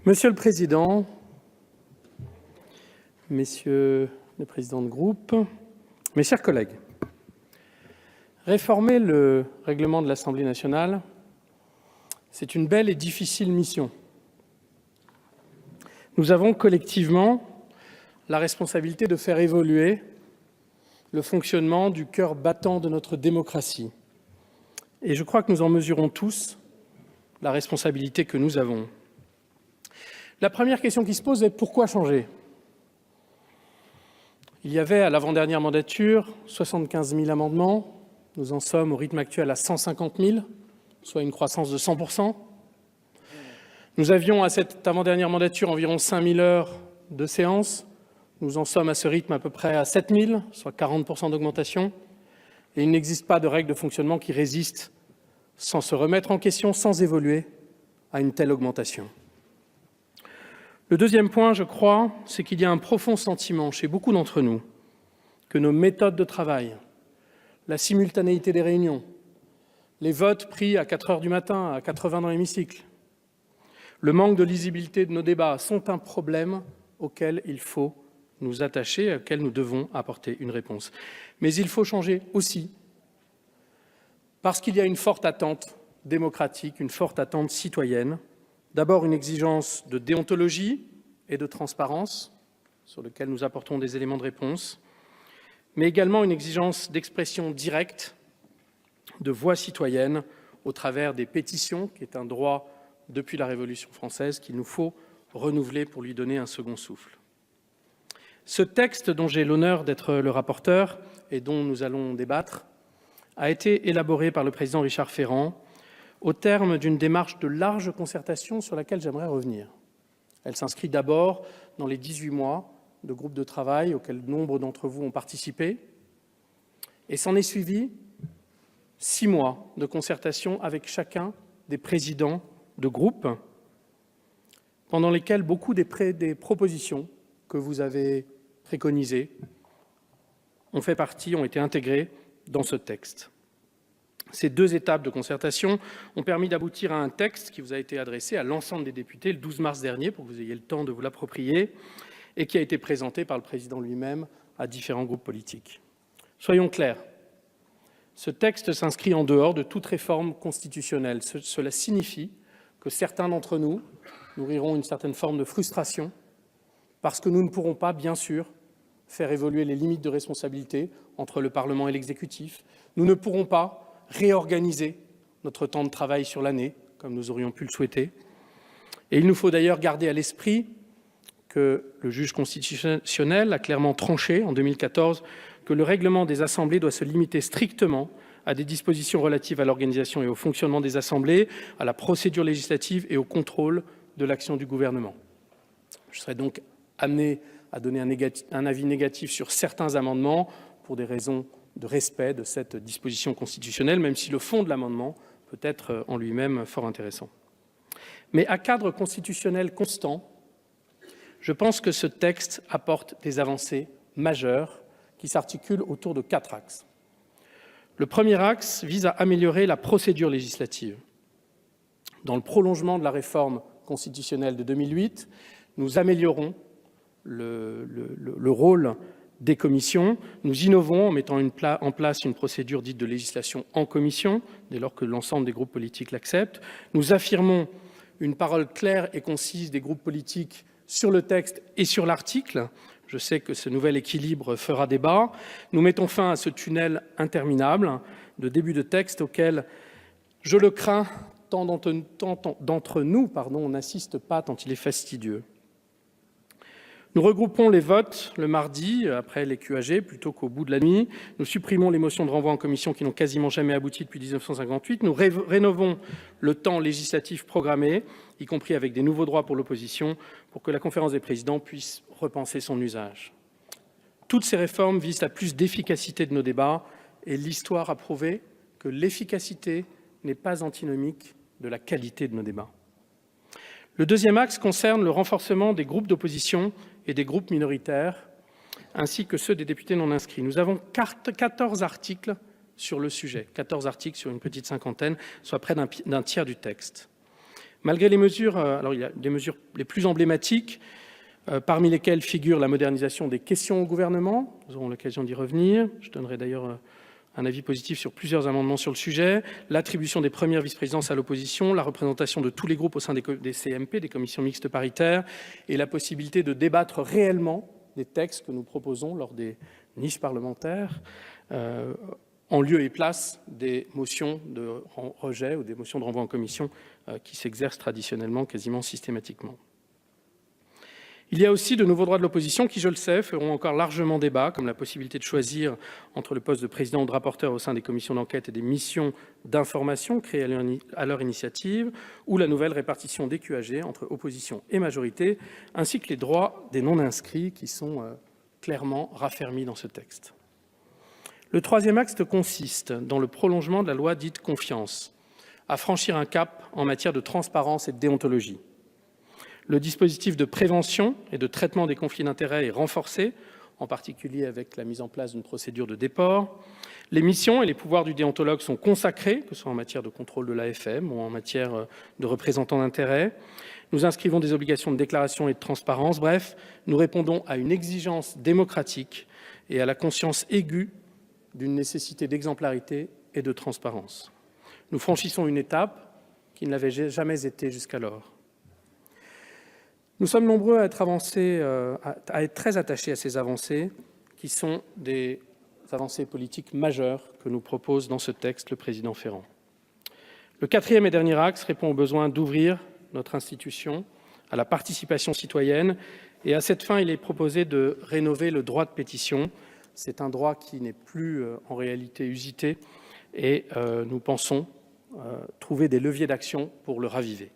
Monsieur le Président, Messieurs les présidents de groupe, mes chers collègues, réformer le règlement de l'Assemblée nationale, c'est une belle et difficile mission. Nous avons collectivement la responsabilité de faire évoluer le fonctionnement du cœur battant de notre démocratie. Et je crois que nous en mesurons tous la responsabilité que nous avons. La première question qui se pose est pourquoi changer ? Il y avait à l'avant-dernière mandature 75 000 amendements. Nous en sommes au rythme actuel à 150 000, soit une croissance de 100%. Nous avions à cette avant-dernière mandature environ 5 000 heures de séance. Nous en sommes à ce rythme à peu près à 7 000, soit 40% d'augmentation. Et il n'existe pas de règle de fonctionnement qui résiste sans se remettre en question, sans évoluer à une telle augmentation. Le deuxième point, je crois, c'est qu'il y a un profond sentiment chez beaucoup d'entre nous que nos méthodes de travail, la simultanéité des réunions, les votes pris à 4 heures du matin, à 80 dans l'hémicycle, le manque de lisibilité de nos débats sont un problème auquel il faut nous attacher, auquel nous devons apporter une réponse. Mais il faut changer aussi parce qu'il y a une forte attente démocratique, une forte attente citoyenne. D'abord, une exigence de déontologie et de transparence, sur lequel nous apportons des éléments de réponse, mais également une exigence d'expression directe, de voix citoyenne, au travers des pétitions, qui est un droit depuis la Révolution française qu'il nous faut renouveler pour lui donner un second souffle. Ce texte, dont j'ai l'honneur d'être le rapporteur et dont nous allons débattre, a été élaboré par le président Richard Ferrand au terme d'une démarche de large concertation sur laquelle j'aimerais revenir. Elle s'inscrit d'abord dans les 18 mois de groupe de travail auxquels nombre d'entre vous ont participé, et s'en est suivi 6 mois de concertation avec chacun des présidents de groupe, pendant lesquels beaucoup des propositions que vous avez préconisées ont fait partie, ont été intégrées dans ce texte. Ces 2 étapes de concertation ont permis d'aboutir à un texte qui vous a été adressé à l'ensemble des députés le 12 mars dernier, pour que vous ayez le temps de vous l'approprier, et qui a été présenté par le président lui-même à différents groupes politiques. Soyons clairs, ce texte s'inscrit en dehors de toute réforme constitutionnelle. Cela signifie que certains d'entre nous nourriront une certaine forme de frustration parce que nous ne pourrons pas, bien sûr, faire évoluer les limites de responsabilité entre le Parlement et l'exécutif. Nous ne pourrons pas réorganiser notre temps de travail sur l'année, comme nous aurions pu le souhaiter. Et il nous faut d'ailleurs garder à l'esprit que le juge constitutionnel a clairement tranché en 2014 que le règlement des assemblées doit se limiter strictement à des dispositions relatives à l'organisation et au fonctionnement des assemblées, à la procédure législative et au contrôle de l'action du gouvernement. Je serai donc amené à donner un avis négatif sur certains amendements pour des raisons de respect de cette disposition constitutionnelle, même si le fond de l'amendement peut être en lui-même fort intéressant. Mais à cadre constitutionnel constant, je pense que ce texte apporte des avancées majeures qui s'articulent autour de 4 axes. Le premier axe vise à améliorer la procédure législative. Dans le prolongement de la réforme constitutionnelle de 2008, nous améliorons le rôle des commissions. Nous innovons en mettant en place une procédure dite de législation en commission, dès lors que l'ensemble des groupes politiques l'acceptent. Nous affirmons une parole claire et concise des groupes politiques sur le texte et sur l'article. Je sais que ce nouvel équilibre fera débat. Nous mettons fin à ce tunnel interminable de début de texte auquel, je le crains, tant d'entre nous n'assistent pas tant il est fastidieux. Nous regroupons les votes le mardi, après les QAG, plutôt qu'au bout de la nuit. Nous supprimons les motions de renvoi en commission qui n'ont quasiment jamais abouti depuis 1958. Nous rénovons le temps législatif programmé, y compris avec des nouveaux droits pour l'opposition, pour que la conférence des présidents puisse repenser son usage. Toutes ces réformes visent à plus d'efficacité de nos débats, et l'histoire a prouvé que l'efficacité n'est pas antinomique de la qualité de nos débats. Le deuxième axe concerne le renforcement des groupes d'opposition et des groupes minoritaires, ainsi que ceux des députés non inscrits. Nous avons 14 articles sur le sujet, 14 articles sur une petite cinquantaine, soit près d'un tiers du texte. Malgré les mesures, alors il y a des mesures les plus emblématiques, parmi lesquelles figure la modernisation des questions au gouvernement. Nous aurons l'occasion d'y revenir. Je donnerai d'ailleurs un avis positif sur plusieurs amendements sur le sujet, l'attribution des premières vice-présidences à l'opposition, la représentation de tous les groupes au sein des CMP, des commissions mixtes paritaires, et la possibilité de débattre réellement des textes que nous proposons lors des niches parlementaires, en lieu et place des motions de rejet ou des motions de renvoi en commission qui s'exercent traditionnellement quasiment systématiquement. Il y a aussi de nouveaux droits de l'opposition qui, je le sais, feront encore largement débat, comme la possibilité de choisir entre le poste de président ou de rapporteur au sein des commissions d'enquête et des missions d'information créées à leur initiative, ou la nouvelle répartition des QAG entre opposition et majorité, ainsi que les droits des non-inscrits qui sont clairement raffermis dans ce texte. Le troisième axe consiste, dans le prolongement de la loi dite Confiance, à franchir un cap en matière de transparence et de déontologie. Le dispositif de prévention et de traitement des conflits d'intérêts est renforcé, en particulier avec la mise en place d'une procédure de déport. Les missions et les pouvoirs du déontologue sont consacrés, que ce soit en matière de contrôle de l'AFM ou en matière de représentant d'intérêts. Nous inscrivons des obligations de déclaration et de transparence. Bref, nous répondons à une exigence démocratique et à la conscience aiguë d'une nécessité d'exemplarité et de transparence. Nous franchissons une étape qui ne l'avait jamais été jusqu'alors. Nous sommes nombreux à être très attachés à ces avancées, qui sont des avancées politiques majeures que nous propose dans ce texte le président Ferrand. Le quatrième et dernier axe répond au besoin d'ouvrir notre institution à la participation citoyenne, et à cette fin, il est proposé de rénover le droit de pétition. C'est un droit qui n'est plus en réalité usité, et nous pensons trouver des leviers d'action pour le raviver.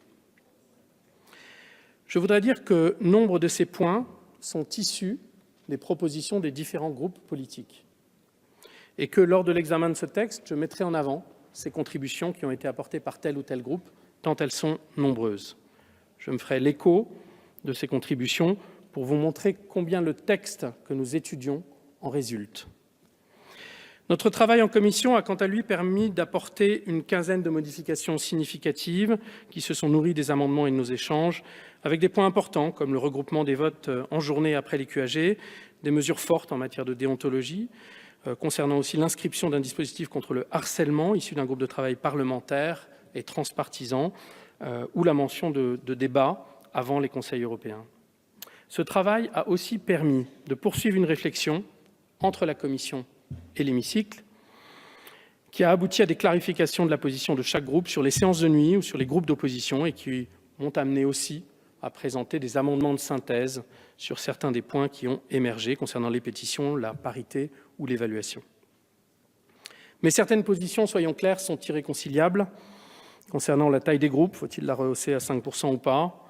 Je voudrais dire que nombre de ces points sont issus des propositions des différents groupes politiques et que lors de l'examen de ce texte, je mettrai en avant ces contributions qui ont été apportées par tel ou tel groupe, tant elles sont nombreuses. Je me ferai l'écho de ces contributions pour vous montrer combien le texte que nous étudions en résulte. Notre travail en commission a quant à lui permis d'apporter une quinzaine de modifications significatives qui se sont nourries des amendements et de nos échanges, avec des points importants comme le regroupement des votes en journée après les QAG, des mesures fortes en matière de déontologie, concernant aussi l'inscription d'un dispositif contre le harcèlement issu d'un groupe de travail parlementaire et transpartisan, ou la mention de débats avant les Conseils européens. Ce travail a aussi permis de poursuivre une réflexion entre la Commission et l'hémicycle, qui a abouti à des clarifications de la position de chaque groupe sur les séances de nuit ou sur les groupes d'opposition et qui m'ont amené aussi à présenter des amendements de synthèse sur certains des points qui ont émergé concernant les pétitions, la parité ou l'évaluation. Mais certaines positions, soyons clairs, sont irréconciliables. Concernant la taille des groupes, faut-il la rehausser à 5% ou pas ?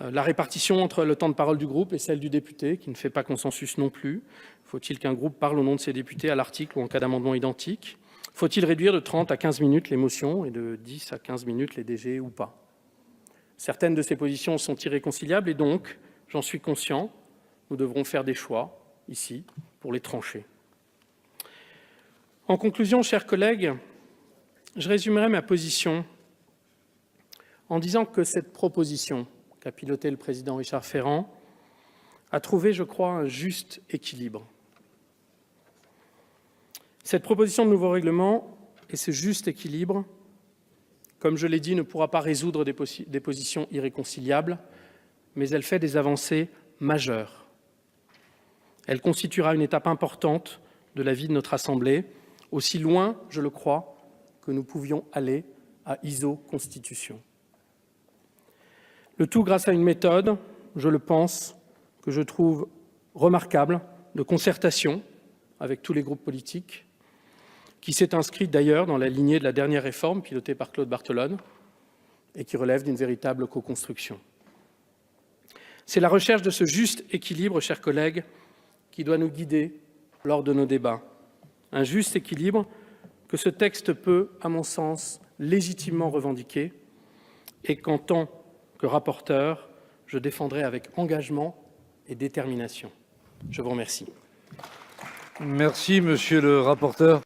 La répartition entre le temps de parole du groupe et celle du député, qui ne fait pas consensus non plus. Faut-il qu'un groupe parle au nom de ses députés à l'article ou en cas d'amendement identique ? Faut-il réduire de 30 à 15 minutes les motions et de 10 à 15 minutes les DG ou pas ? Certaines de ces positions sont irréconciliables et donc, j'en suis conscient, nous devrons faire des choix, ici, pour les trancher. En conclusion, chers collègues, je résumerai ma position en disant que cette proposition qu'a piloté le président Richard Ferrand a trouvé, je crois, un juste équilibre. Cette proposition de nouveau règlement et ce juste équilibre, comme je l'ai dit, ne pourra pas résoudre des positions irréconciliables, mais elle fait des avancées majeures. Elle constituera une étape importante de la vie de notre Assemblée, aussi loin, je le crois, que nous pouvions aller à iso-constitution. Le tout grâce à une méthode, je le pense, que je trouve remarquable, de concertation avec tous les groupes politiques, qui s'est inscrite d'ailleurs dans la lignée de la dernière réforme pilotée par Claude Barthelone et qui relève d'une véritable co-construction. C'est la recherche de ce juste équilibre, chers collègues, qui doit nous guider lors de nos débats. Un juste équilibre que ce texte peut, à mon sens, légitimement revendiquer et qu'en tant que rapporteur, je défendrai avec engagement et détermination. Je vous remercie. Merci, monsieur le rapporteur.